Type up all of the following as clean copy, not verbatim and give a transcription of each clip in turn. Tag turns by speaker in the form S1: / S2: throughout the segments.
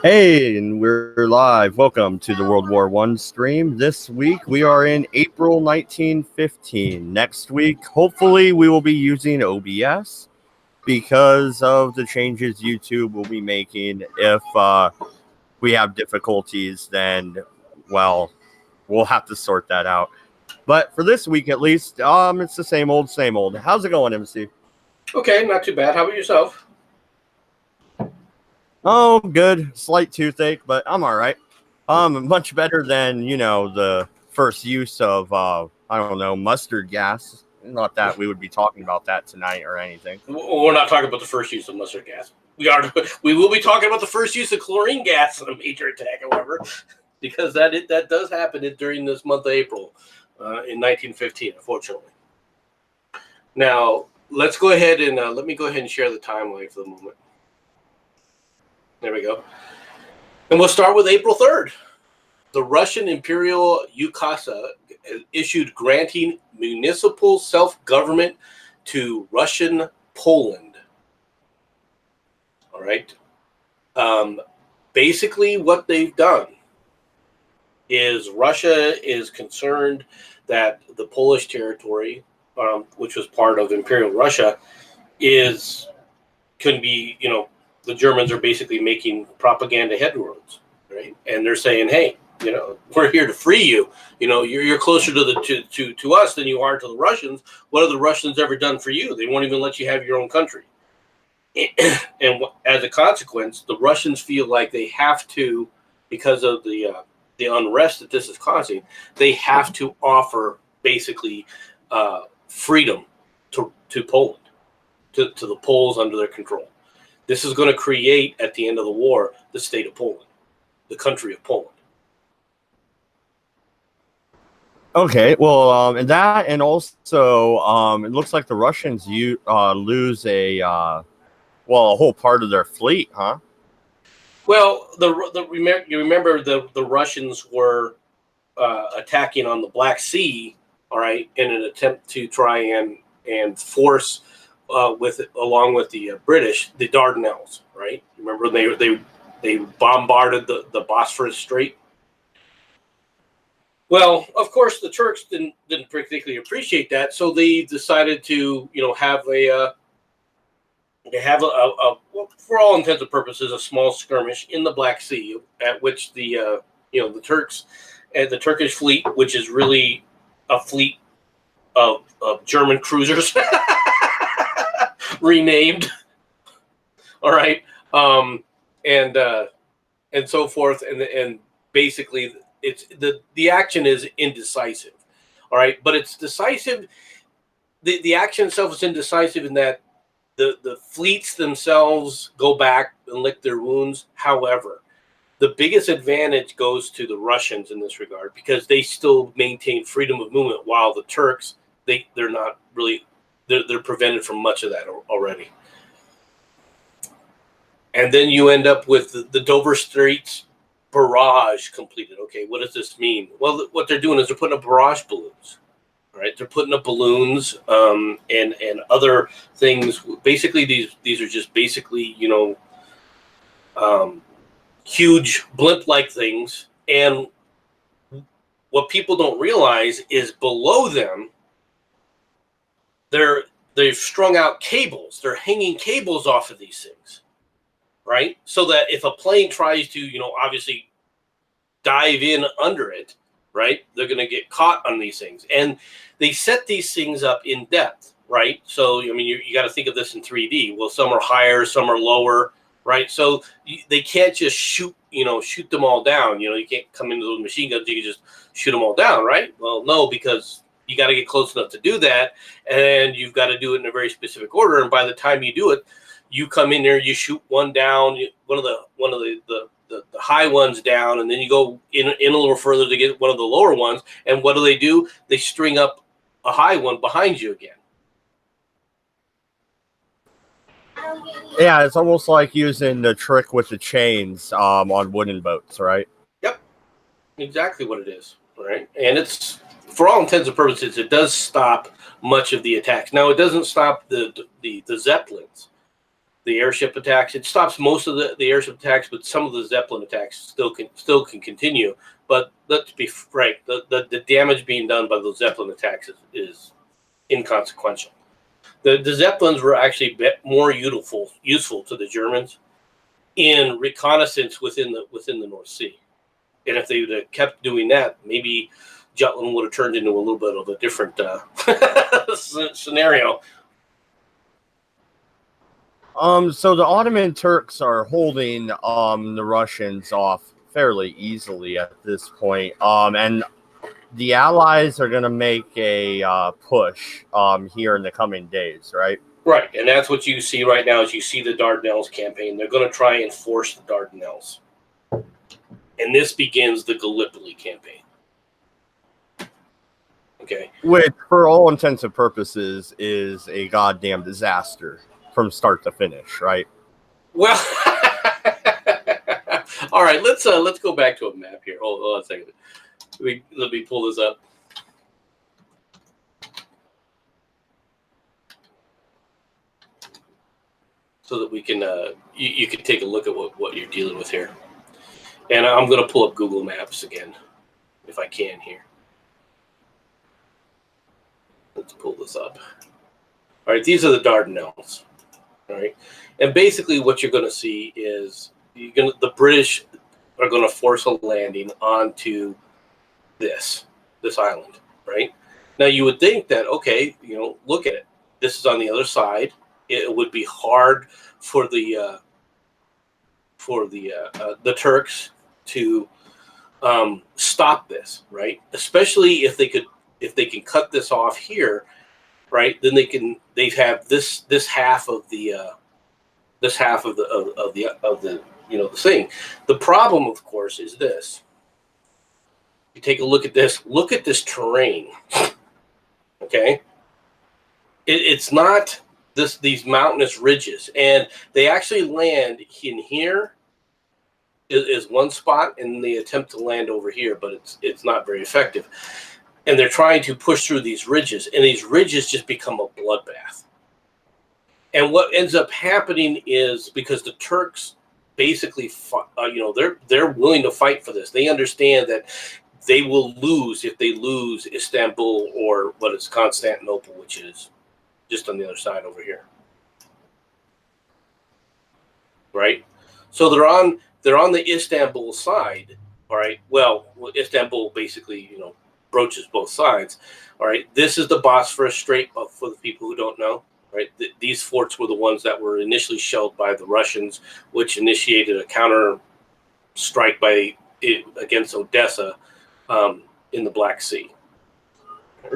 S1: Hey, and we're live. Welcome to the World War One stream. This week we are in April 1915. Next week, hopefully, we will be using OBS because of the changes YouTube will be making. If we have difficulties, then, well, we'll have to sort that out. But for this week, at least, it's the same old, same old. How's it going, MC?
S2: Okay, not too bad. How about yourself?
S1: Oh, good. Slight toothache, but I'm all right. Much better than, the first use of, I don't know, mustard gas. Not that we would be talking about that tonight or anything.
S2: We're not talking about the first use of mustard gas. We will be talking about the first use of chlorine gas in a major attack, however, because that does happen during this month of April in 1915, unfortunately. Now, let's go ahead and let me go ahead and share the timeline for the moment. There we go. And we'll start with April 3rd. The Russian Imperial Ukasa issued granting municipal self-government to Russian Poland. All right. Basically, what they've done is Russia is concerned that the Polish territory, which was part of Imperial Russia, can be, the Germans are basically making propaganda headroads, right? And they're saying, hey, we're here to free you. You're closer to us than you are to the Russians. What have the Russians ever done for you? They won't even let you have your own country. And as a consequence, the Russians feel like they have to, because of the unrest that this is causing, they have to offer basically freedom to Poland, to the Poles under their control. This is going to create, at the end of the war, the state of Poland, the country of Poland.
S1: Okay, well, and that, and also, it looks like the Russians lose a whole part of their fleet, huh?
S2: Well, you remember the Russians were attacking on the Black Sea, all right, in an attempt to try and force. Along with the British, the Dardanelles, right? Remember they bombarded the Bosphorus Strait. Well, of course, the Turks didn't particularly appreciate that, so they decided to have for all intents and purposes a small skirmish in the Black Sea, at which the Turks and the Turkish fleet, which is really a fleet of German cruisers. Renamed, all right, and so forth, and basically it's the action is indecisive, all right, but it's decisive. The action itself is indecisive in that the fleets themselves go back and lick their wounds. However, the biggest advantage goes to the Russians in this regard because they still maintain freedom of movement, while the Turks they're not really. They're prevented from much of that already. And then you end up with the Dover Straits barrage completed. Okay, what does this mean? Well, what they're doing is they're putting up barrage balloons. Right, they're putting up balloons and other things. Basically, these are just basically huge blimp-like things. And what people don't realize is below them, they've strung out cables. They're hanging cables off of these things, right? So that if a plane tries to, obviously dive in under it, right, they're going to get caught on these things. And they set these things up in depth, right? So, you got to think of this in 3D. Well, some are higher, some are lower, right? So they can't just shoot them all down. You can't come into those machine guns. You can just shoot them all down, right? Well, no, because you got to get close enough to do that, and you've got to do it in a very specific order. And by the time you do it, you come in there, you shoot one down, one of the high ones down, and then you go in a little further to get one of the lower ones. And what do? They string up a high one behind you again.
S1: Yeah, it's almost like using the trick with the chains on wooden boats, right?
S2: Yep, exactly what it is, right? And it's, for all intents and purposes, it does stop much of the attacks. Now, it doesn't stop the Zeppelins, the airship attacks. It stops most of the airship attacks, but some of the Zeppelin attacks still can continue. But let's be frank, the damage being done by those Zeppelin attacks is inconsequential. The Zeppelins were actually more useful to the Germans in reconnaissance within the North Sea. And if they would have kept doing that, maybe Jutland would have turned into a little bit of a different scenario.
S1: So the Ottoman Turks are holding the Russians off fairly easily at this point. And the Allies are going to make a push here in the coming days, right?
S2: Right, and that's what you see right now is you see the Dardanelles campaign. They're going to try and force the Dardanelles. And this begins the Gallipoli campaign. Okay.
S1: Which, for all intents and purposes, is a goddamn disaster from start to finish, right?
S2: Well, all right. Let's go back to a map here. Hold on a second. Let me pull this up. So that we can you can take a look at what you're dealing with here. And I'm going to pull up Google Maps again, if I can here. Let's pull this up. All right, these are the Dardanelles. All right, and basically what you're going to see is the British are going to force a landing onto this island. Right now, you would think that look at it. This is on the other side. It would be hard for the Turks to stop this, right? Especially if they can cut this off here, right? Then they have this half of the the thing. The problem, of course, is this. You take a look at this. Look at this terrain. Okay, it's not these mountainous ridges, and they actually land in here. Is one spot, and they attempt to land over here, but it's not very effective. And they're trying to push through these ridges, and these ridges just become a bloodbath. And what ends up happening is because the Turks basically, they're willing to fight for this. They understand that they will lose if they lose Istanbul or what is Constantinople, which is just on the other side over here, right? So they're on the Istanbul side, all right? Well, Istanbul basically, broaches both sides, all right? This is the Bosphorus Strait, for the people who don't know, right? These forts were the ones that were initially shelled by the Russians, which initiated a counter strike against Odessa in the Black Sea.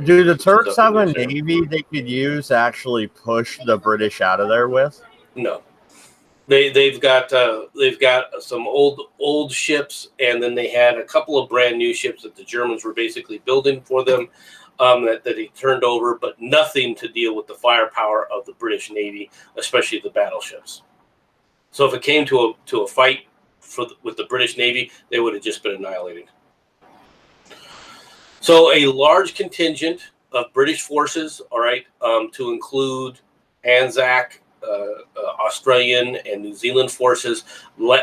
S1: Do the Turks have a navy they could use to actually push the British out of there with?
S2: No. They've got some old ships, and then they had a couple of brand new ships that the Germans were basically building for them that they turned over, but nothing to deal with the firepower of the British Navy, especially the battleships. So if it came to a fight with the British Navy, they would have just been annihilated. So a large contingent of British forces, all right, to include Anzac, Australian and New Zealand forces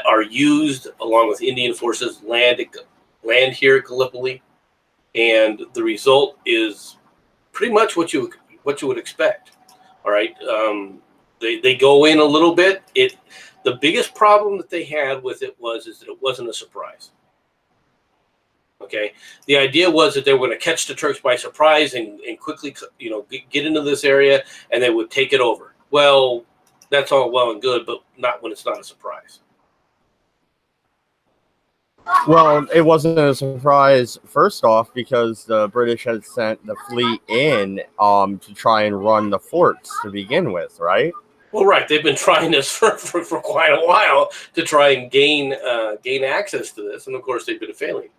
S2: are used along with Indian forces land here at Gallipoli, and the result is pretty much what you would expect. All right, they go in a little bit. The biggest problem that they had with it is that it wasn't a surprise. Okay, the idea was that they were going to catch the Turks by surprise and quickly get into this area, and they would take it over. Well, that's all well and good, but not when it's not a surprise.
S1: Well, it wasn't a surprise, first off, because the British had sent the fleet in to try and run the forts to begin with, right?
S2: Well, right. They've been trying this for quite a while to try and gain access to this, and of course they've been failing.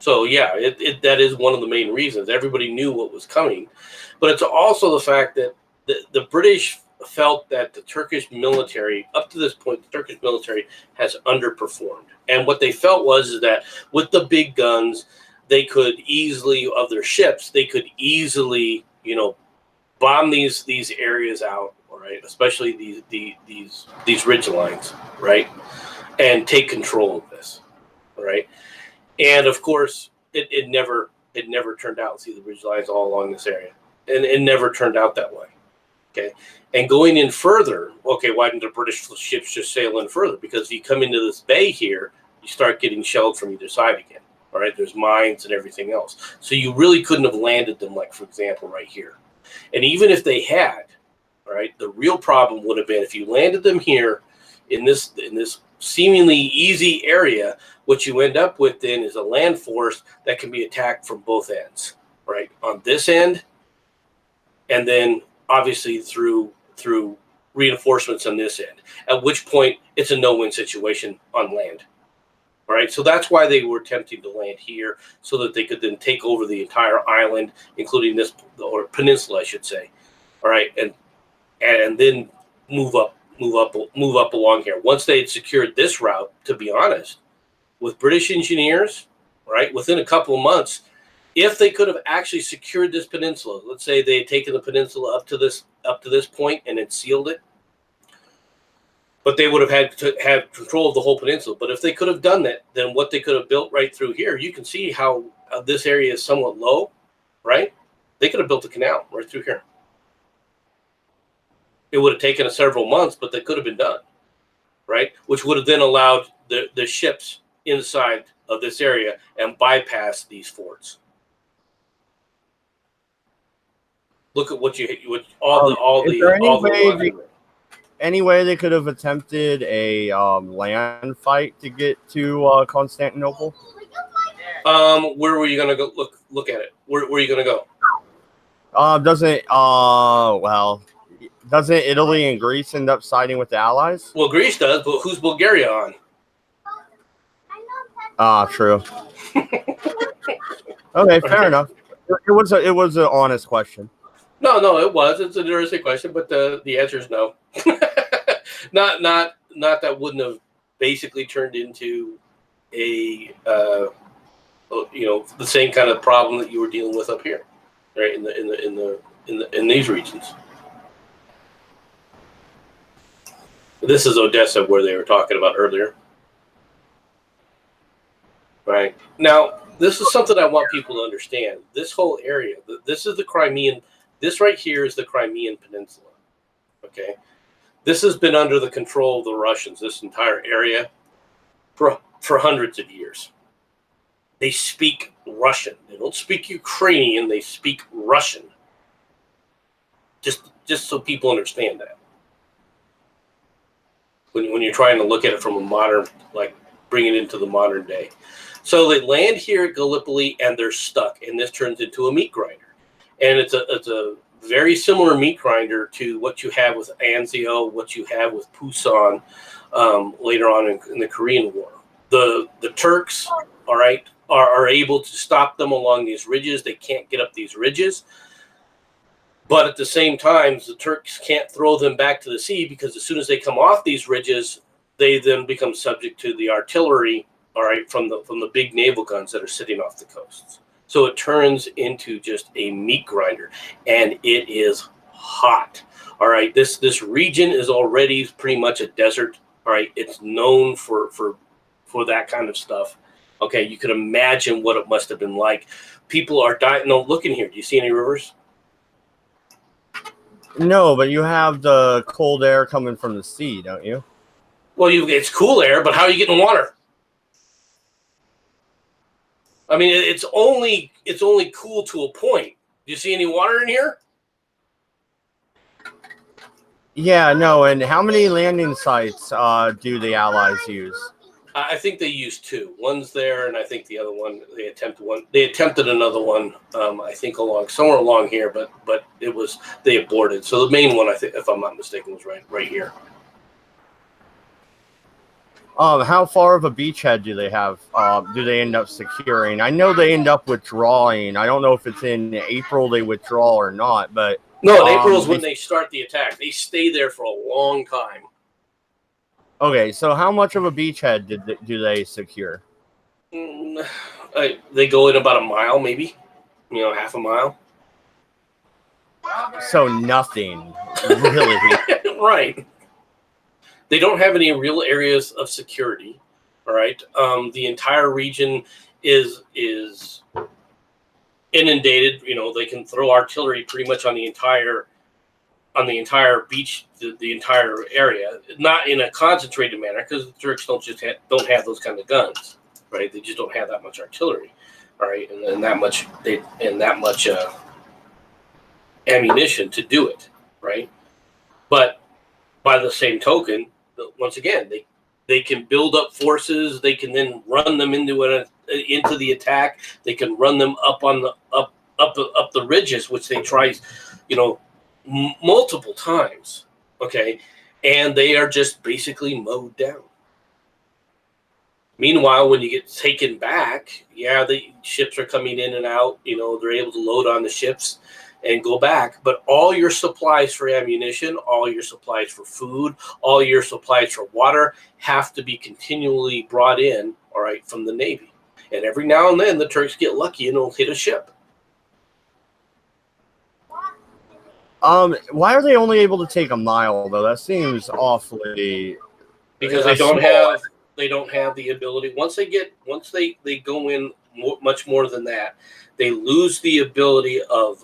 S2: So yeah, that is one of the main reasons. Everybody knew what was coming, but it's also the fact that the British felt that the Turkish military, up to this point, the Turkish military has underperformed. And what they felt is that with the big guns, they could easily, of their ships, they could easily, bomb these areas out, all right, especially these ridge lines, right, and take control of this, all right. And of course, it never turned out. See the ridge lines all along this area, and it never turned out that way. Okay, and going in further, okay, why didn't the British ships just sail in further? Because you come into this bay here, you start getting shelled from either side again. All right, there's mines and everything else, so you really couldn't have landed them, like for example, right here. And even if they had, all right, the real problem would have been if you landed them here in this seemingly easy area. What you end up with then is a land force that can be attacked from both ends, right? On this end, and then obviously through reinforcements on this end. At which point it's a no-win situation on land. All right, so that's why they were attempting to land here, so that they could then take over the entire island, including this, or peninsula, I should say. All right, and then move up along here. Once they had secured this route, to be honest, with British engineers, right, within a couple of months, if they could have actually secured this peninsula, let's say they had taken the peninsula up to this point and then sealed it, but they would have had to have control of the whole peninsula. But if they could have done that, then what they could have built right through here, you can see how this area is somewhat low, right? They could have built a canal right through here. It would have taken us several months, but that could have been done, right? Which would have then allowed the ships inside of this area and bypass these forts. Look at
S1: any way they could have attempted a land fight to get to Constantinople?
S2: Where were you gonna go? Look at it. Where are you gonna go?
S1: Doesn't Italy and Greece end up siding with the Allies?
S2: Well, Greece does, but who's Bulgaria on?
S1: True. Okay, fair enough. It was an honest question.
S2: No, it was. It's an interesting question, but the answer is no. not that wouldn't have basically turned into a the same kind of problem that you were dealing with up here, right? In these regions. This is Odessa, where they were talking about earlier. Right. Now, this is something I want people to understand. This whole area, this is the Crimean, this right here is the Crimean Peninsula. Okay. This has been under the control of the Russians, this entire area, for hundreds of years. They speak Russian. They don't speak Ukrainian, they speak Russian. Just so people understand that. When you're trying to look at it from a modern, like bring it into the modern day. So they land here at Gallipoli and they're stuck, and this turns into a meat grinder. And it's a very similar meat grinder to what you have with Anzio, what you have with Pusan later on in the Korean War. The Turks, all right, are able to stop them along these ridges. They can't get up these ridges. But at the same time, the Turks can't throw them back to the sea, because as soon as they come off these ridges, they then become subject to the artillery, all right, from the big naval guns that are sitting off the coasts. So it turns into just a meat grinder, and it is hot. All right, this region is already pretty much a desert. All right, it's known for that kind of stuff. Okay, you can imagine what it must have been like. People are dying. No, look in here. Do you see any rivers?
S1: No, but you have the cold air coming from the sea, don't you?
S2: Well, it's cool air, but how are you getting water? I mean, it's only cool to a point. Do you see any water in here?
S1: Yeah, no. And how many landing sites do the Allies use?
S2: I think they used two. One's there, and I think the other one they attempted another one. I think somewhere along here, but they aborted. So the main one, I think, if I'm not mistaken, was right here.
S1: How far of a beachhead do they have? Do they end up securing? I know they end up withdrawing. I don't know if it's in April they withdraw or not, but
S2: no, in April is when they start the attack. They stay there for a long time.
S1: Okay, so how much of a beachhead do they secure?
S2: They go in about a mile, maybe, half a mile.
S1: So nothing really.
S2: Right. They don't have any real areas of security. All right. The entire region is inundated. You know, they can throw artillery pretty much on the entire beach, the entire area, not in a concentrated manner, because the Turks don't have those kind of guns, right? They just don't have that much artillery, all right, and that much ammunition to do it, right? But by the same token, once again, they can build up forces. They can then run them into the attack. They can run them up on the up the ridges, which they try, you know, multiple times. Okay, and they are just basically mowed down. Meanwhile, when you get taken back, yeah, the ships are coming in and out. You know, they're able to load on the ships and go back. But all your supplies for ammunition, all your supplies for food, all your supplies for water have to be continually brought in, all right, from the Navy. And every now and then the Turks get lucky and will hit a ship.
S1: Why are they only able to take a mile though? That seems awfully.
S2: Because they don't have the ability. Once they go in much more than that, they lose the ability of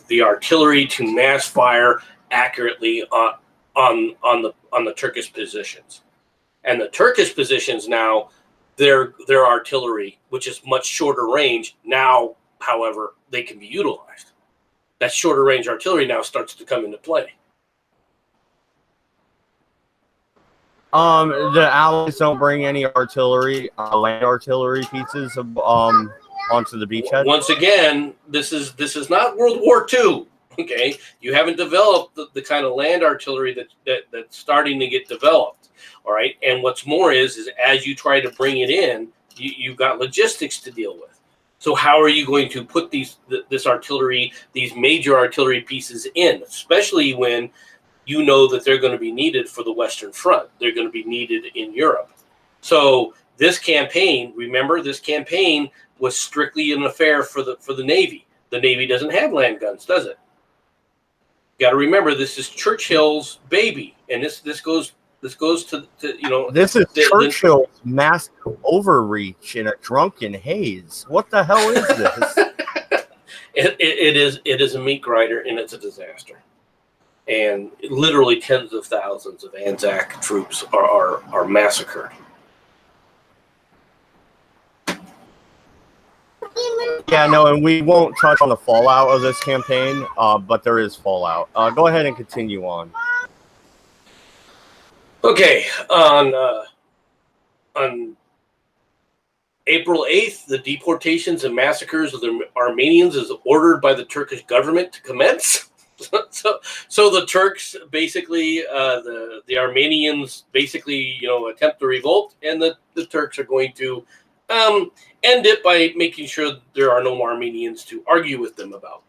S2: the artillery to mass fire accurately on the Turkish positions. And the Turkish positions now, their artillery, which is much shorter range, now, however, they can be utilized. That shorter range artillery now starts to come into play.
S1: The Allies don't bring any artillery, land artillery pieces of, onto the beachhead.
S2: Once again, this is not World War II. Okay, you haven't developed the kind of land artillery that's starting to get developed. All right, and what's more is as you try to bring it in, you've got logistics to deal with. So how are you going to put this artillery, these major artillery pieces in, especially when you know that they're going to be needed for the Western Front? They're going to be needed in Europe. So this campaign, remember, this campaign was strictly an affair for the Navy. The Navy doesn't have land guns, does it? You got to remember, this is Churchill's baby, and this goes to you know.
S1: This is Churchill's mass overreach in a drunken haze. What the hell is this?
S2: It is a meat grinder, and it's a disaster. And literally tens of thousands of Anzac troops are massacred.
S1: Yeah, no, and we won't touch on the fallout of this campaign, but there is fallout. Go ahead and continue on.
S2: Okay, on April 8th, the deportations and massacres of the Armenians is ordered by the Turkish government to commence. So the Turks basically, the Armenians basically, you know, attempt to revolt, and the Turks are going to end it by making sure there are no Armenians to argue with them about.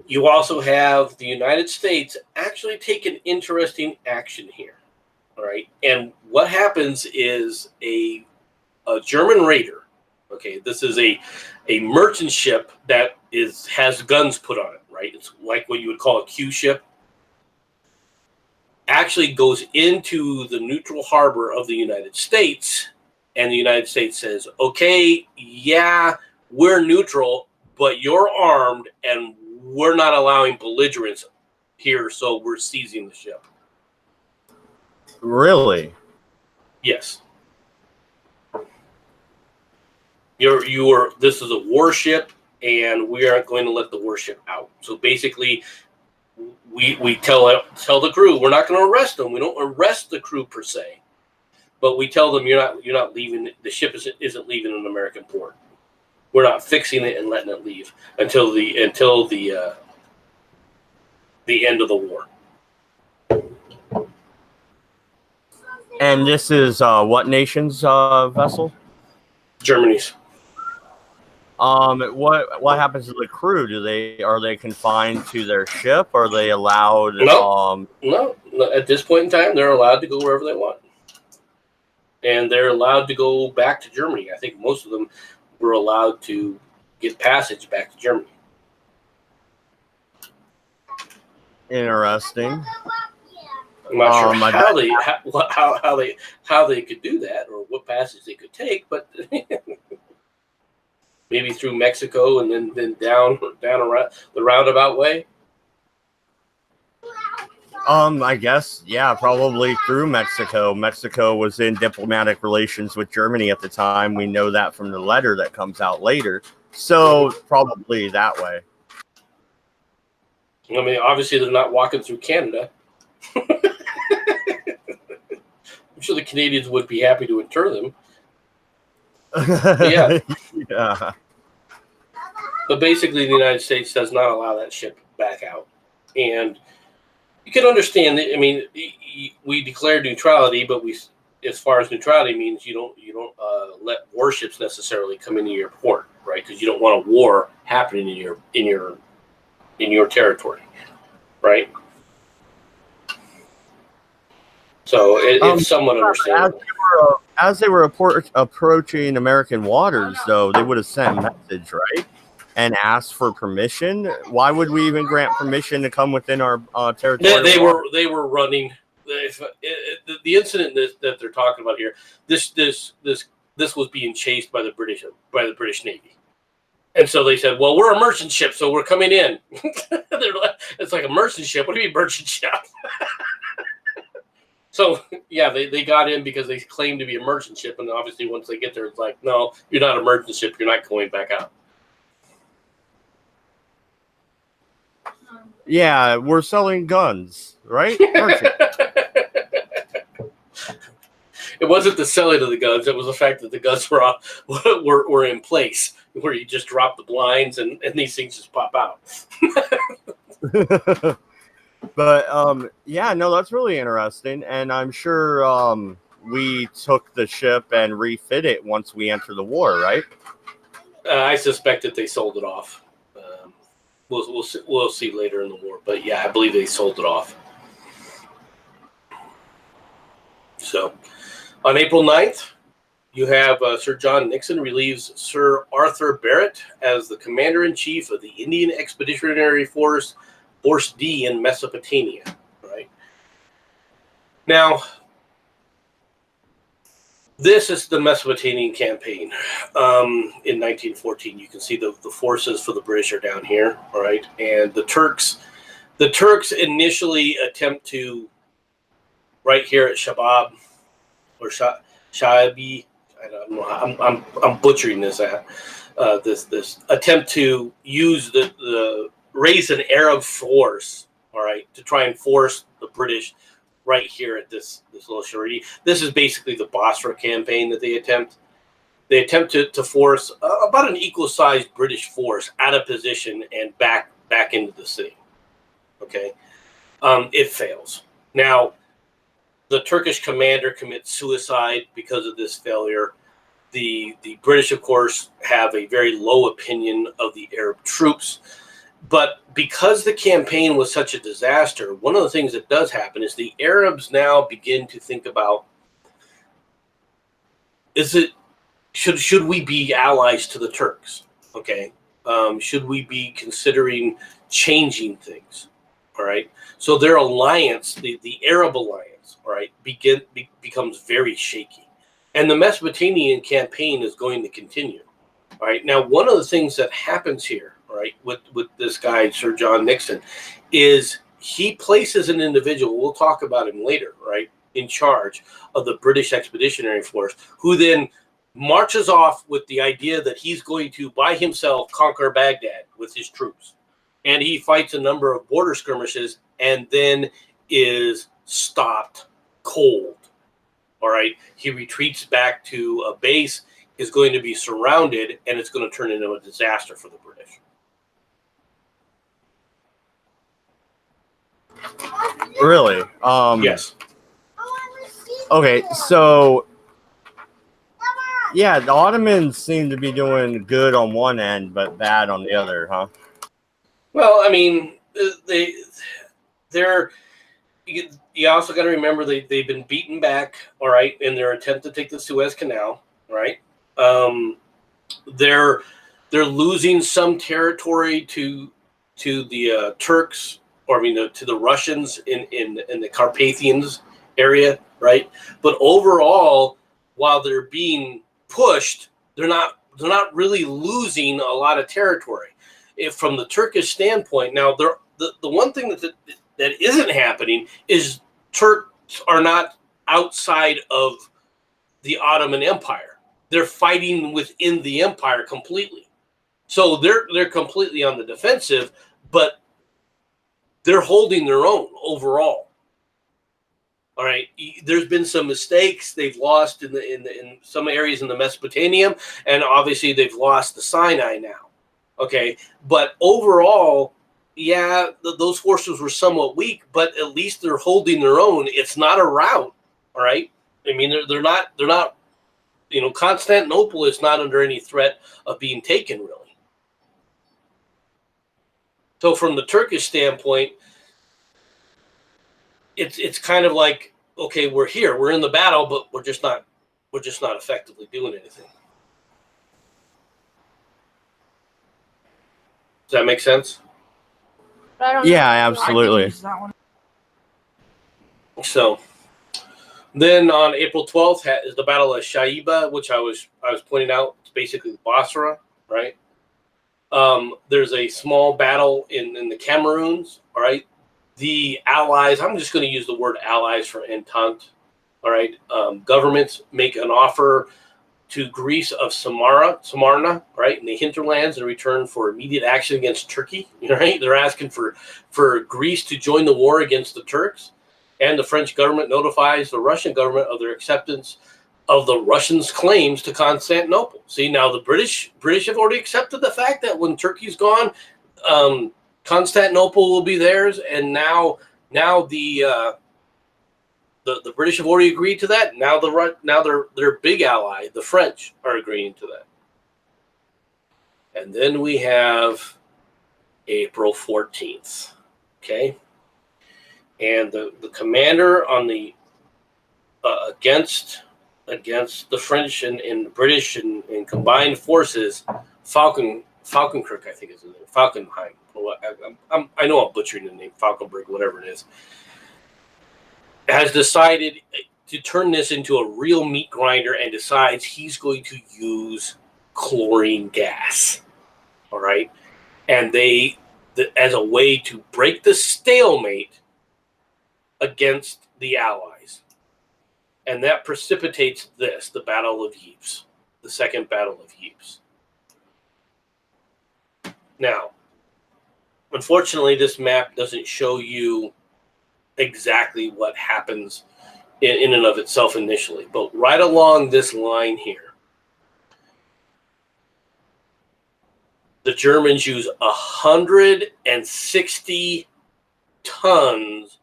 S2: You also have the United States actually take an interesting action here. All right. And what happens is a German raider. Okay, this is a merchant ship that has guns put on it, right? It's like what you would call a Q ship. Actually goes into the neutral harbor of the United States, and the United States says, okay, yeah, we're neutral, but you're armed, and we're not allowing belligerents here, so we're seizing the ship.
S1: Really?
S2: Yes. This is a warship, and we aren't going to let the warship out. So basically, we tell the crew, we're not going to arrest them. We don't arrest the crew per se, but we tell them you're not leaving. The ship isn't leaving an American port. We're not fixing it and letting it leave until the end of the war.
S1: And this is what nation's vessel?
S2: Germany's.
S1: What happens to the crew? Are they confined to their ship? Are they allowed?
S2: No. At this point in time, they're allowed to go wherever they want, and they're allowed to go back to Germany. I think most of them were allowed to get passage back to Germany.
S1: Interesting.
S2: I'm not sure how they could do that or what passage they could take, but maybe through Mexico and then down around the roundabout way.
S1: I guess, yeah, probably through Mexico. Mexico was in diplomatic relations with Germany at the time. We know that from the letter that comes out later. So probably that way.
S2: I mean, obviously they're not walking through Canada. I'm sure the Canadians would be happy to inter them. Yeah.
S1: Yeah.
S2: But basically, the United States does not allow that ship back out. And you can understand that. I mean, we declared neutrality, but as far as neutrality means, you don't let warships necessarily come into your port, right? Because you don't want a war happening in your territory, right? So it's somewhat understandable.
S1: As they were approaching American waters, though, they would have sent a message, right? And asked for permission. Why would we even grant permission to come within our territory?
S2: They were running. The incident that they're talking about here. This was being chased by the British Navy, and so they said, "Well, we're a merchant ship, so we're coming in." It's like a merchant ship. What do you mean merchant ship? So yeah, they got in because they claimed to be a merchant ship, and obviously once they get there, it's like, no, you're not a merchant ship. You're not going back out.
S1: Yeah, we're selling guns, right?
S2: It wasn't the selling of the guns; it was the fact that the guns were in place, where you just drop the blinds and these things just pop out.
S1: But yeah, no, that's really interesting, and I'm sure we took the ship and refit it once we enter the war, right?
S2: I suspect that they sold it off. We'll see later in the war, but yeah, I believe they sold it off. So, on April 9th, you have Sir John Nixon relieves Sir Arthur Barrett as the commander-in-chief of the Indian Expeditionary Force, Force D in Mesopotamia. Right now, this is the Mesopotamian campaign in 1914. You can see the forces for the British are down here, all right, and the Turks initially attempt to right here at Shabab or Shaibi. I don't know. I'm butchering this this attempt to use the raise an Arab force, all right, to try and force the British right here at this little surety. This is basically the Basra campaign that they attempt. They attempt to force about an equal-sized British force out of position and back into the city. Okay, it fails. Now, the Turkish commander commits suicide because of this failure. The British, of course, have a very low opinion of the Arab troops. But because the campaign was such a disaster, one of the things that does happen is the Arabs now begin to think about, should we be allies to the Turks? Okay. Should we be considering changing things? All right. So their alliance, the Arab alliance, all right, becomes very shaky. And the Mesopotamian campaign is going to continue. All right. Now, one of the things that happens here, right, with this guy, Sir John Nixon, is he places an individual, we'll talk about him later, right, in charge of the British Expeditionary Force, who then marches off with the idea that he's going to, by himself, conquer Baghdad with his troops. And he fights a number of border skirmishes and then is stopped cold. All right. He retreats back to a base, is going to be surrounded, and it's going to turn into a disaster for the British.
S1: Really?
S2: Yes.
S1: Okay, so yeah, the Ottomans seem to be doing good on one end, but bad on the other, huh?
S2: Well, I mean, they're. You also got to remember they've been beaten back, all right, in their attempt to take the Suez Canal, right? The They're losing some territory to the Turks, or to the Russians in the Carpathians area, right? But overall, while they're being pushed, they're not really losing a lot of territory. If from the Turkish standpoint, now the one thing that isn't happening is Turks are not outside of the Ottoman Empire. They're fighting within the empire completely. So they're completely on the defensive, but they're holding their own overall. All right. There's been some mistakes. They've lost in some areas in the Mesopotamia, and obviously they've lost the Sinai now. Okay. But overall, yeah, those forces were somewhat weak, but at least they're holding their own. It's not a rout. All right. I mean, they're not. Constantinople is not under any threat of being taken, really. So from the Turkish standpoint, it's kind of like, okay, we're here, we're in the battle, but we're just not effectively doing anything. Does that make sense?
S1: Yeah, absolutely.
S2: So then on April 12th is the Battle of Shaiba, which I was pointing out. It's basically Basra, right? There's a small battle in the Cameroons, all right? The allies, I'm just going to use the word allies for Entente, all right? Governments make an offer to Greece of Samarna, right, in the hinterlands in return for immediate action against Turkey, right? They're asking for Greece to join the war against the Turks, and the French government notifies the Russian government of their acceptance of the Russians' claims to Constantinople. See, now the British have already accepted the fact that when Turkey's gone, Constantinople will be theirs, and now the British have already agreed to that. Now their big ally, the French, are agreeing to that. And then we have April 14th, okay? And the commander on the against the French and British and combined forces, Falkenkirk, I think is his name, Falkenheim. I know I'm butchering the name, Falkenberg, whatever it is, has decided to turn this into a real meat grinder and decides he's going to use chlorine gas. All right. And as a way to break the stalemate against the Allies. And that precipitates the Battle of Ypres, the Second Battle of Ypres. Now, unfortunately, this map doesn't show you exactly what happens in and of itself initially, but right along this line here, the Germans use 160 tons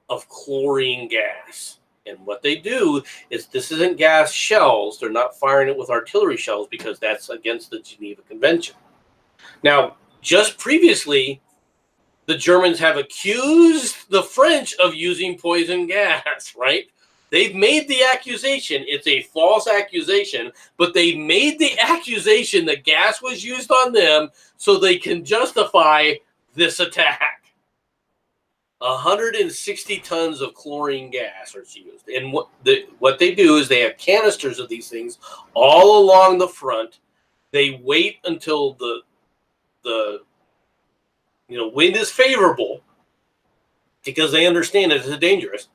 S2: of chlorine gas. And what they do is, this isn't gas shells. They're not firing it with artillery shells because that's against the Geneva Convention. Now, just previously, the Germans have accused the French of using poison gas, right? They've made the accusation. It's a false accusation, but they made the accusation that gas was used on them so they can justify this attack. 160 tons of chlorine gas are used. And what they do is they have canisters of these things all along the front. They wait until the wind is favorable because they understand it is dangerous.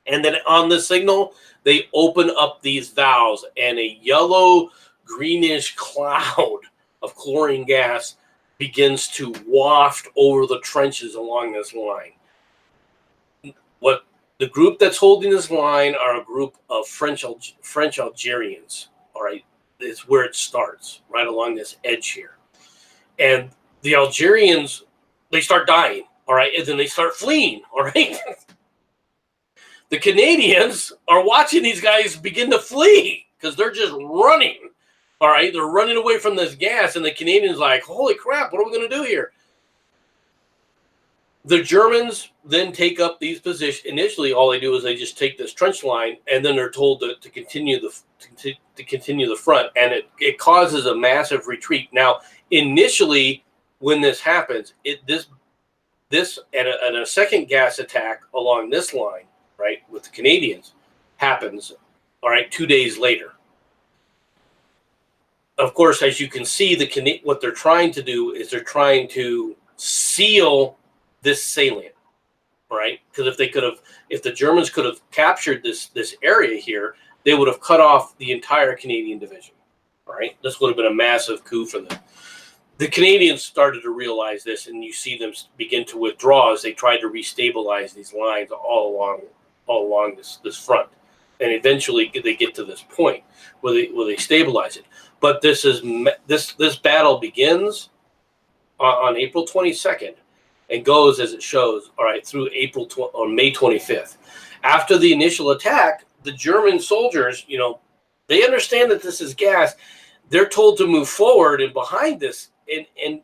S2: And then on the signal, they open up these valves, and a yellow greenish cloud of chlorine gas begins to waft over the trenches along this line. What the group that's holding this line are a group of French Algerians. All right, it's where it starts, right along this edge here. And the Algerians, they start dying, all right, and then they start fleeing, all right. The Canadians are watching these guys begin to flee because they're just running. All right, they're running away from this gas, and the Canadians are like, holy crap, what are we going to do here? The Germans then take up these positions. Initially, all they do is they just take this trench line, and then they're told to continue the front, and it causes a massive retreat. Now, initially, when this happens, this and a second gas attack along this line, right, with the Canadians, happens. All right, 2 days later. Of course, as you can see, what they're trying to do is they're trying to seal this salient, right? Because if the Germans could have captured this area here, they would have cut off the entire Canadian division, right? This would have been a massive coup for them. The Canadians started to realize this, and you see them begin to withdraw as they tried to restabilize these lines all along this front, and eventually they get to this point where they stabilize it. But this battle begins on April 22nd. And goes as it shows, all right, through May 25th. After the initial attack, the German soldiers, they understand that this is gas. They're told to move forward and behind this, and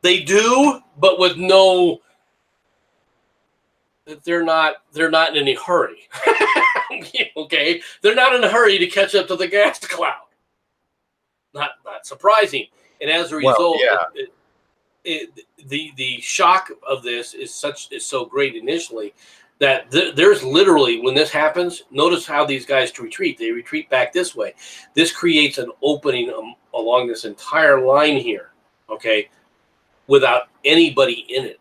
S2: they do, but with no. They're not in any hurry. Okay, they're not in a hurry to catch up to the gas cloud. Not surprising, and as a result.
S1: Well, yeah.
S2: The shock of this is so great initially that there's literally, when this happens, notice how these guys retreat. They retreat back this way. This creates an opening along this entire line here, okay, without anybody in it.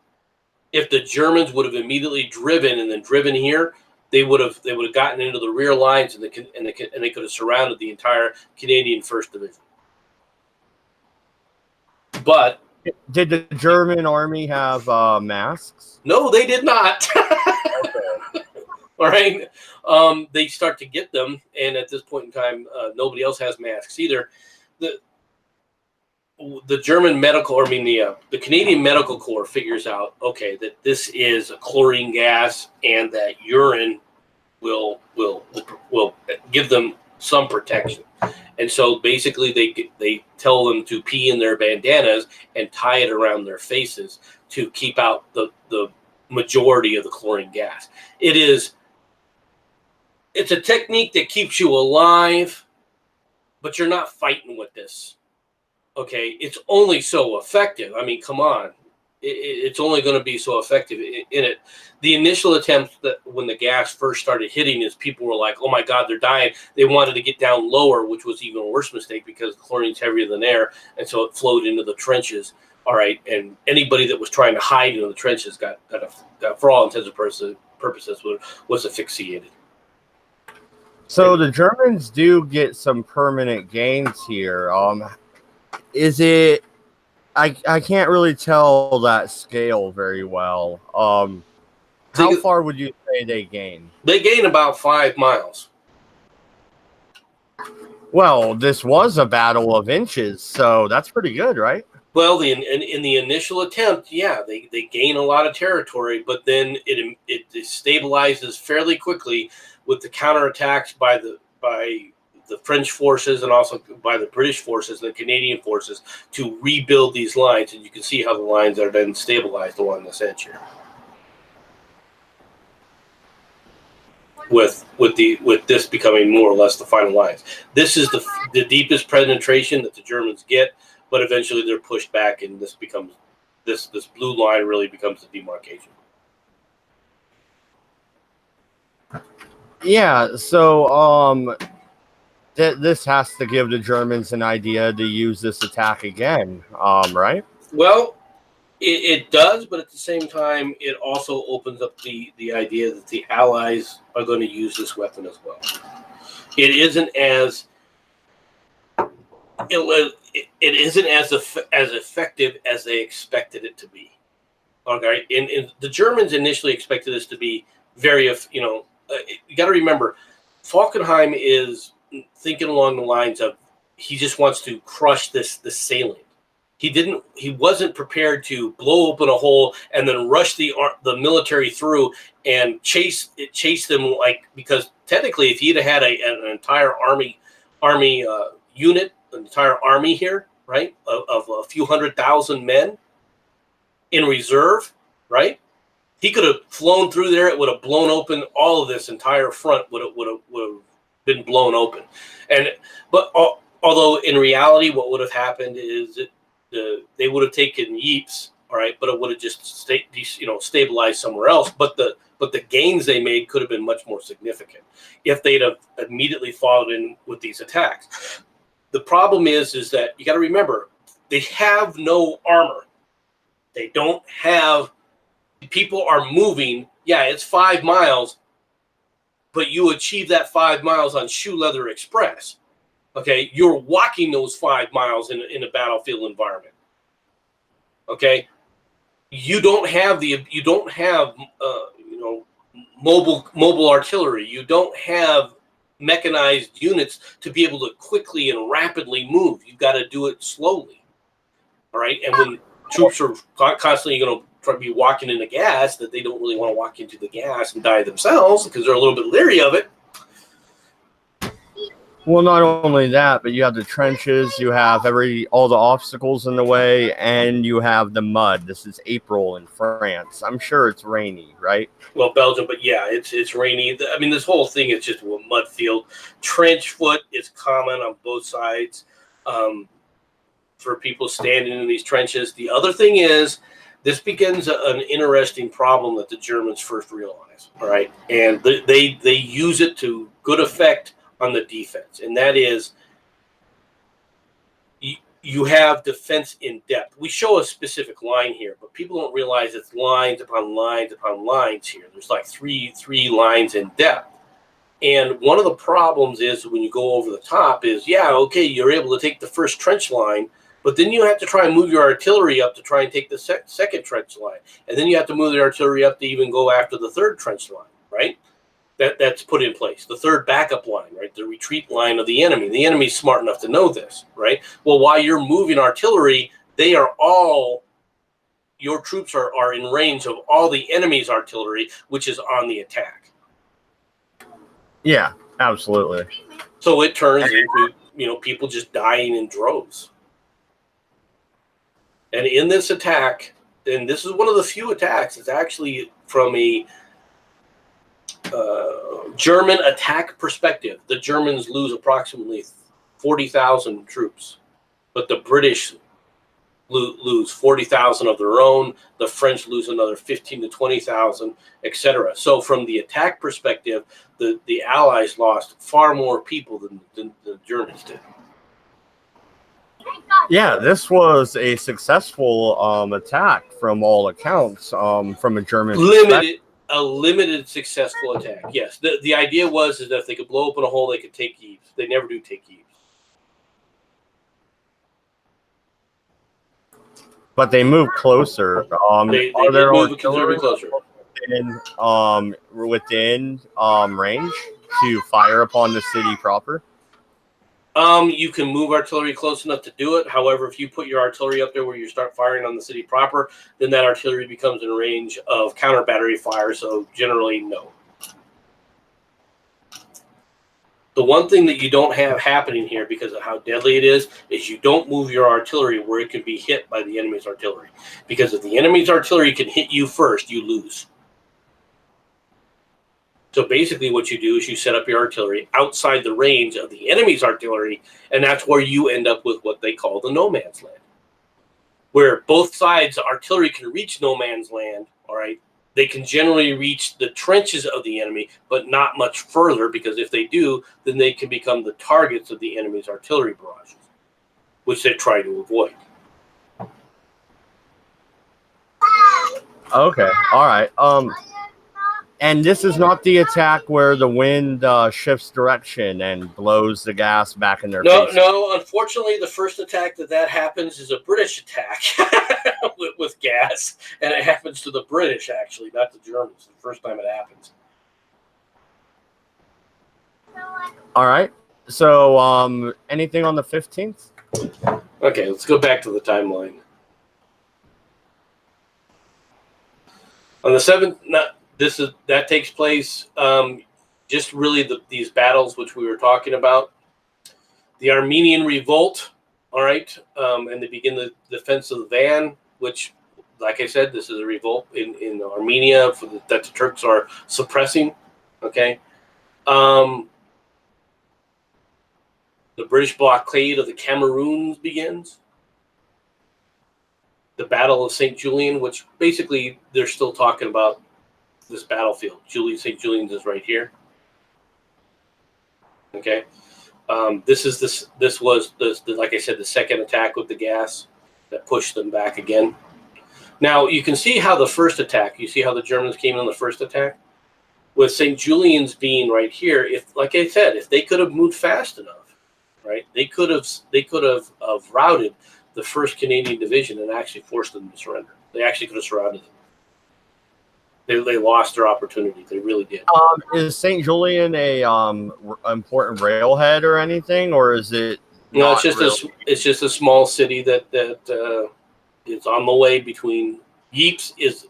S2: If the Germans would have immediately driven and then driven here, they would have gotten into the rear lines and they could have surrounded the entire Canadian 1st Division. But
S1: did the German army have masks?
S2: No, they did not.
S1: Okay.
S2: All right. They start to get them, and at this point in time, nobody else has masks either. The German the Canadian Medical Corps figures out, okay, that this is a chlorine gas, and that urine will give them some protection. And so basically they tell them to pee in their bandanas and tie it around their faces to keep out the majority of the chlorine gas. It's a technique that keeps you alive, but you're not fighting with this. Okay, it's only so effective. I mean, come on. It's only going to be so effective in it. The initial attempt that when the gas first started hitting is people were like, oh my God, they're dying. They wanted to get down lower, which was even a worse mistake because chlorine's heavier than air. And so it flowed into the trenches. All right. And anybody that was trying to hide in the trenches got for all intents and purposes, was asphyxiated.
S1: So the Germans do get some permanent gains here. Is it... I can't really tell that scale very well. How far would you say they gain?
S2: They gain about 5 miles.
S1: Well, this was a battle of inches, so that's pretty good, right?
S2: Well, in the initial attempt, yeah, they gain a lot of territory, but then it stabilizes fairly quickly with the counterattacks by the French forces and also by the British forces and the Canadian forces to rebuild these lines. And you can see how the lines are then stabilized along this edge here. With this becoming more or less the final lines. This is the deepest penetration that the Germans get, but eventually they're pushed back, and this blue line really becomes the demarcation.
S1: Yeah, so this has to give the Germans an idea to use this attack again, right?
S2: Well, it does, but at the same time, it also opens up the idea that the Allies are going to use this weapon as well. It isn't as effective as they expected it to be. Okay, and the Germans initially expected this to be very, you got to remember, Falkenhayn is thinking along the lines of he just wants to crush this salient. He wasn't prepared to blow open a hole and then rush the military through and chase them, because technically if he'd had an entire army unit, an entire army here, right, of a few 100,000 men, in reserve, right? He could have flown through there. It would have blown open all of this entire front. Would have been blown open, but although in reality, what would have happened is they would have taken Yeeps, all right, but it would have just stabilized somewhere else. But the gains they made could have been much more significant if they'd have immediately followed in with these attacks. The problem is that you got to remember they have no armor. They don't have. People are moving. Yeah, it's 5 miles, but you achieve that 5 miles on shoe leather express. Okay, you're walking those 5 miles in a battlefield environment. Okay, you don't have mobile artillery. You don't have mechanized units to be able to quickly and rapidly move. You've got to do it slowly. All right, and when troops are constantly going to try to be walking into gas, that they don't really want to walk into the gas and die themselves because they're a little bit leery of it.
S1: Well, not only that, but you have the trenches, you have all the obstacles in the way, and you have the mud. This is April in France. I'm sure it's rainy, right?
S2: Well, Belgium, but yeah, it's rainy. I mean, this whole thing is just a mud field. Trench foot is common on both sides for people standing in these trenches. The other thing is, this begins an interesting problem that the Germans first realize, all right? And they use it to good effect on the defense, and that is you have defense in depth. We show a specific line here, but people don't realize it's lines upon lines upon lines here. There's like three lines in depth. And one of the problems is when you go over the top is, yeah, okay, you're able to take the first trench line, but then you have to try and move your artillery up to try and take the second trench line. And then you have to move the artillery up to even go after the third trench line, right? That's put in place. The third backup line, right? The retreat line of the enemy. The enemy's smart enough to know this, right? Well, while you're moving artillery, your troops are in range of all the enemy's artillery, which is on the attack.
S1: Yeah, absolutely.
S2: So it turns into, people just dying in droves. And in this attack, and this is one of the few attacks, it's actually from a German attack perspective. The Germans lose approximately 40,000 troops, but the British lose 40,000 of their own. The French lose another 15 to 20,000, etc. So from the attack perspective, the Allies lost far more people than the Germans did.
S1: Yeah, this was a successful attack from all accounts from a German perspective.
S2: A limited successful attack. Yes, the idea was that if they could blow open a hole, they could take Yves. They never do take Yves.
S1: But they move closer.
S2: They move considerably closer.
S1: Within range to fire upon the city proper?
S2: You can move artillery close enough to do it. However, if you put your artillery up there where you start firing on the city proper, then that artillery becomes in range of counter battery fire. So generally, no. The one thing that you don't have happening here because of how deadly it is you don't move your artillery where it can be hit by the enemy's artillery. Because if the enemy's artillery can hit you first, you lose. So basically what you do is you set up your artillery outside the range of the enemy's artillery, and that's where you end up with what they call the no man's land. Where both sides' artillery can reach no man's land, all right? They can generally reach the trenches of the enemy, but not much further, because if they do, then they can become the targets of the enemy's artillery barrages, which they try to avoid.
S1: Okay, all right. And this is not the attack where the wind shifts direction and blows the gas back in their face.
S2: No. Unfortunately, the first attack that happens is a British attack with gas, and it happens to the British, actually, not the Germans. The first time it happens.
S1: All right. So, anything on the 15th?
S2: Okay, let's go back to the timeline. On the 7th, that takes place just really these battles which we were talking about. The Armenian Revolt, all right, and they begin the defense of the van, which like I said, this is a revolt in Armenia that the Turks are suppressing. Okay. The British blockade of the Cameroons begins. The Battle of St. Julian, which basically they're still talking about this battlefield. St. Julian's is right here. Okay. This was like I said, the second attack with the gas that pushed them back again. Now you can see how the first attack, you see how the Germans came in on the first attack? With St. Julian's being right here, if, like I said, if they could have moved fast enough, right, they could have routed the 1st Canadian Division and actually forced them to surrender. They actually could have surrounded them. They lost their opportunity. They really did.
S1: Is St. Julian a important railhead or anything, or is it?
S2: No, it's just a small city that is on the way between. Ypres is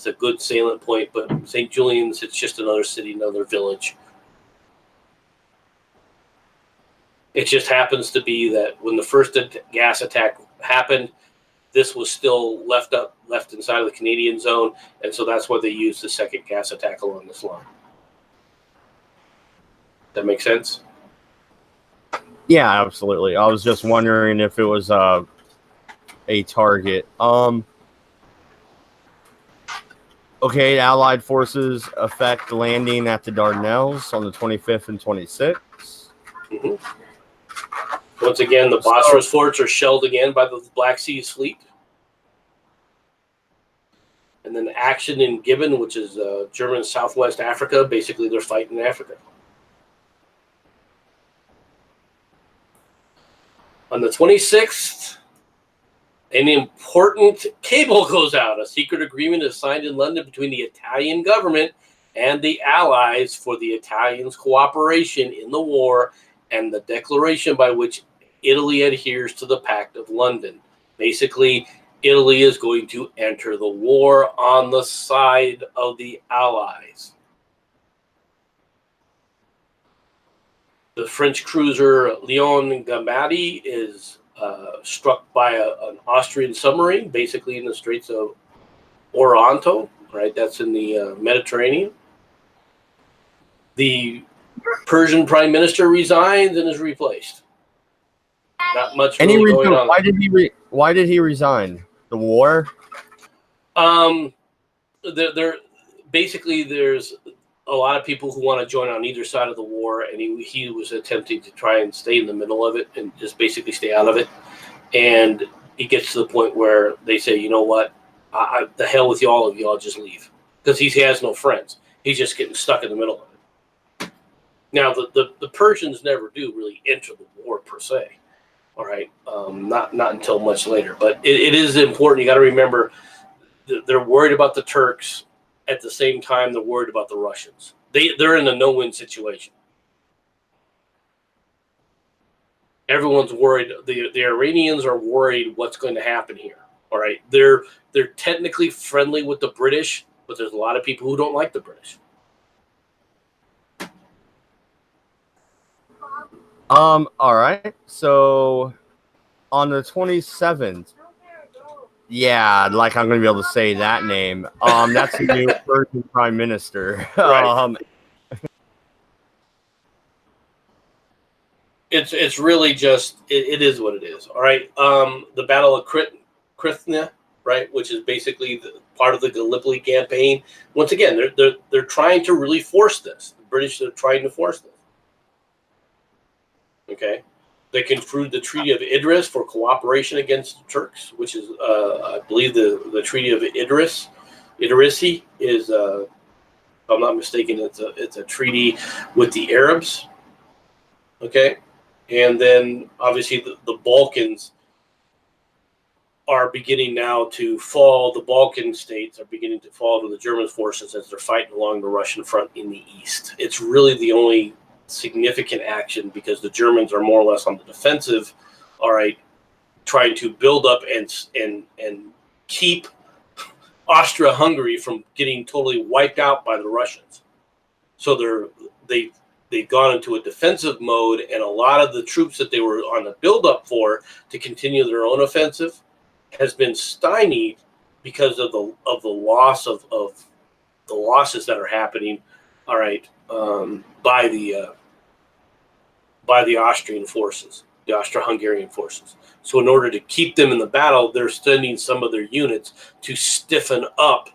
S2: a good salient point, but St. Julian's, it's just another city, another village. It just happens to be that when the first gas attack happened, this was still left inside of the Canadian zone, and so that's why they used the second gas attack along this line. That makes sense?
S1: Yeah, absolutely. I was just wondering if it was a target. Okay, Allied forces affect landing at the Dardanelles on the 25th and 26th.
S2: Mm-hmm. Once again, the Bosphorus forts are shelled again by the Black Sea fleet. And then action in Gibbon, which is German Southwest Africa. Basically, they're fighting in Africa. On the 26th, an important cable goes out. A secret agreement is signed in London between the Italian government and the Allies for the Italians' cooperation in the war, and the declaration by which Italy adheres to the Pact of London. Basically, Italy is going to enter the war on the side of the Allies. The French cruiser Leon Gambadi is struck by an Austrian submarine, basically in the Straits of Oronto, right? That's in the Mediterranean. The Persian prime minister resigns and is replaced. Not much really going on.
S1: Why did he resign? The war?
S2: Basically there's a lot of people who want to join on either side of the war, and he was attempting to try and stay in the middle of it and just basically stay out of it. And he gets to the point where they say, you know what, the hell with all of you, I'll just leave, because he has no friends. He's just getting stuck in the middle of it. Now the Persians never do really enter the war per se. All right, not until much later. But it is important. You got to remember, they're worried about the Turks. At the same time, they're worried about the Russians. They're in a no-win situation. Everyone's worried. The Iranians are worried what's going to happen here. All right, they're technically friendly with the British, but there's a lot of people who don't like the British.
S1: All right. So on the 27th, yeah, like I'm going to be able to say that name. That's the new Persian prime minister.
S2: Right. It's really just it is what it is. All right. The Battle of Krithna, right, which is basically part of the Gallipoli campaign. Once again, they're trying to really force this. The British are trying to force this. Okay. They conclude the Treaty of Idris for cooperation against the Turks, which is, I believe, the Treaty of Idrisi is, if I'm not mistaken, it's a treaty with the Arabs. Okay, and then obviously the Balkans are beginning now to fall. The Balkan states are beginning to fall to the German forces as they're fighting along the Russian front in the east. It's really the only significant action, because the Germans are more or less on the defensive, all right, trying to build up and keep Austria-Hungary from getting totally wiped out by the Russians. So they've gone into a defensive mode, and a lot of the troops that they were on the build-up for to continue their own offensive has been stymied because of the loss of the losses that are happening. All right, by the Austrian forces, the Austro-Hungarian forces. So in order to keep them in the battle, they're sending some of their units to stiffen up,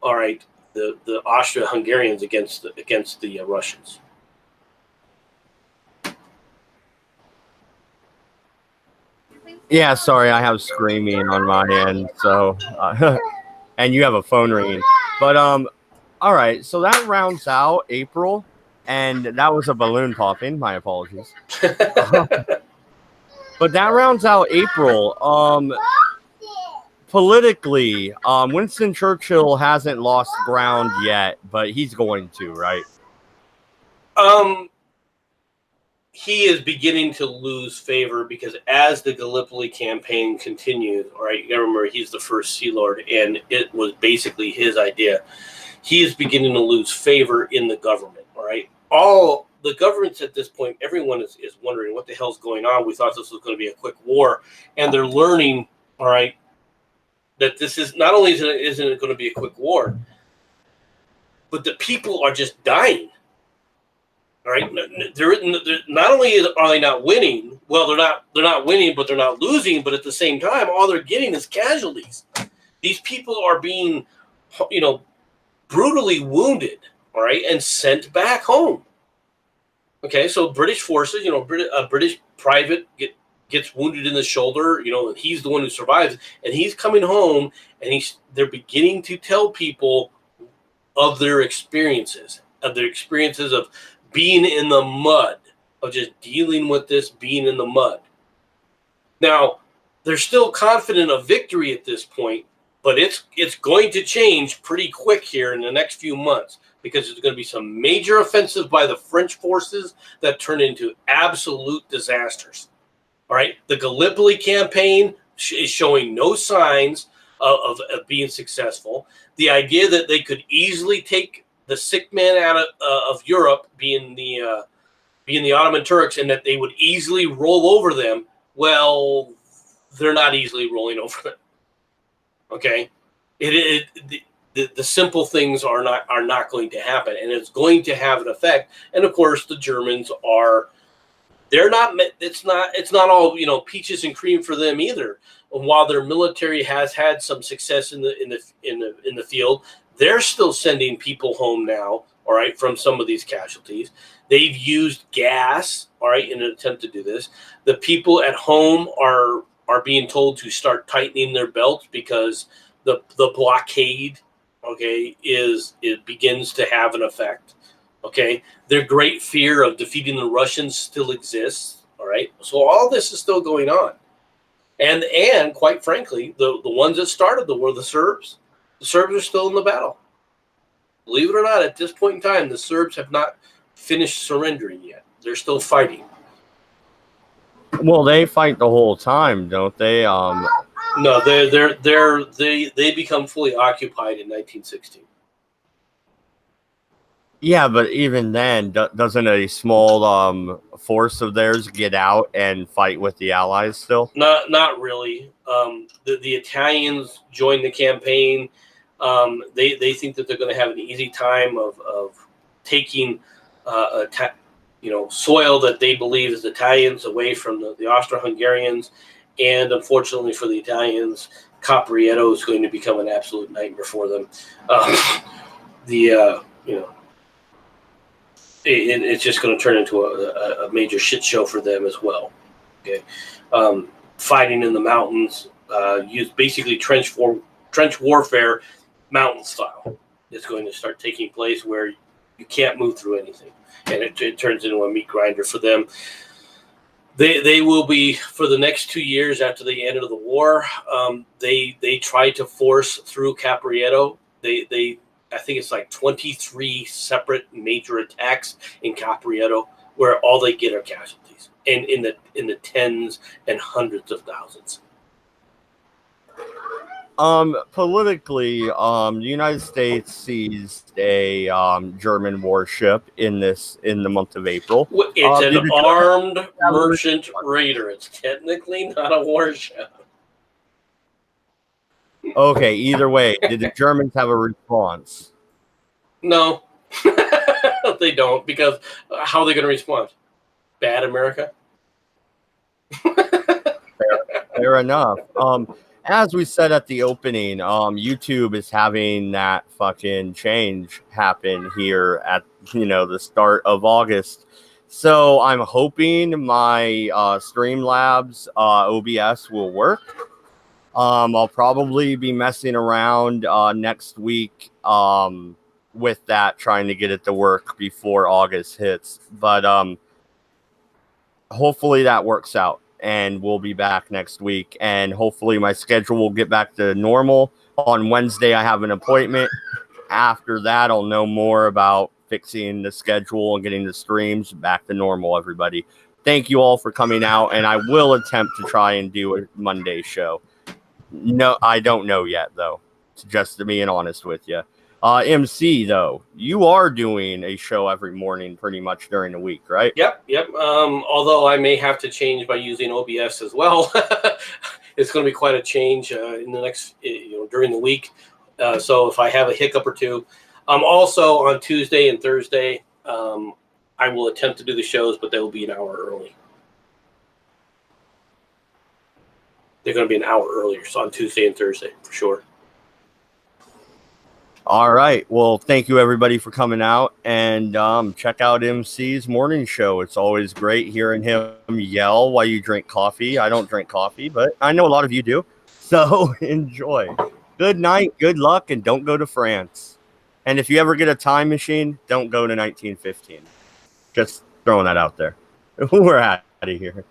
S2: all right, the Austro-Hungarians against the Russians.
S1: Yeah, sorry, I have screaming on my end, so and you have a phone ringing. But all right, so that rounds out April, and that was a balloon popping. My apologies. But that rounds out April. Politically, Winston Churchill hasn't lost ground yet, but he's going to, right?
S2: He is beginning to lose favor because as the Gallipoli campaign continued, all right, you gotta remember he's the first Sea Lord, and it was basically his idea. He is beginning to lose favor in the government, all right? All the governments at this point, everyone is wondering what the hell's going on. We thought this was going to be a quick war, and they're learning, all right, that this is not only isn't it going to be a quick war, but the people are just dying. All right, they're not only are they not winning, well, they're not winning, but they're not losing. But at the same time, all they're getting is casualties. These people are being, brutally wounded, all right, and sent back home. Okay, so British forces, a British private gets wounded in the shoulder, and he's the one who survives, and he's coming home, and they're beginning to tell people of their experiences of being in the mud, of just dealing with this, being in the mud. Now, they're still confident of victory at this point, but it's going to change pretty quick here in the next few months because there's going to be some major offensive by the French forces that turn into absolute disasters. All right, the Gallipoli campaign is showing no signs of being successful. The idea that they could easily take the sick man out of Europe, being the Ottoman Turks, and that they would easily roll over them. Well, they're not easily rolling over them. Okay, the simple things are not going to happen, and it's going to have an effect. And of course, the Germans are. They're not. It's not all peaches and cream for them either. And while their military has had some success in the field, they're still sending people home now. All right, from some of these casualties, they've used gas. All right, in an attempt to do this. The people at home are being told to start tightening their belts because the blockade, okay, it begins to have an effect. Okay, their great fear of defeating the Russians still exists. All right, so all this is still going on, and quite frankly, the ones that started the war, the Serbs are still in the battle. Believe it or not, at this point in time, the Serbs have not finished surrendering yet. They're still fighting.
S1: Well, they fight the whole time, don't they?
S2: No, they become fully occupied in 1916.
S1: Yeah, but even then, doesn't a small force of theirs get out and fight with the Allies still?
S2: Not really. The Italians joined the campaign. They think that they're going to have an easy time of taking soil that they believe is Italians away from the Austro-Hungarians, and unfortunately for the Italians, Caporetto is going to become an absolute nightmare for them. It's just going to turn into a major shit show for them as well. Okay, fighting in the mountains, use basically trench warfare, mountain style. Is going to start taking place where you can't move through anything, and it turns into a meat grinder for them. They will be for the next 2 years after the end of the war. They try to force through Caporetto. I think it's like 23 separate major attacks in Caporetto, where all they get are casualties, and in the tens and hundreds of thousands.
S1: Politically, the United States seized a German warship in the month of April.
S2: It's an armed merchant raider. It's technically not a warship.
S1: Okay, either way, did the Germans have a response?
S2: No, they don't, because how are they going to respond? Bad America?
S1: Fair enough. As we said at the opening, YouTube is having that fucking change happen here at the start of August. So I'm hoping my Streamlabs OBS will work. I'll probably be messing around next week with that, trying to get it to work before August hits. But hopefully that works out, and we'll be back next week. And hopefully my schedule will get back to normal. On Wednesday, I have an appointment. After that, I'll know more about fixing the schedule and getting the streams back to normal, everybody. Thank you all for coming out, and I will attempt to try and do a Monday show. No, I don't know yet, though. Just to being honest with you. MC, though, you are doing a show every morning pretty much during the week, right?
S2: Yep. Although I may have to change by using OBS as well. It's going to be quite a change in the next, during the week. So if I have a hiccup or two, also on Tuesday and Thursday, I will attempt to do the shows, but they will be an hour early. They're going to be an hour earlier, so on Tuesday and Thursday for sure.
S1: All right. Well, thank you everybody for coming out, and check out MC's morning show. It's always great hearing him yell while you drink coffee. I don't drink coffee, but I know a lot of you do. So enjoy. Good night, good luck, and don't go to France. And if you ever get a time machine, don't go to 1915. Just throwing that out there. We're out of here.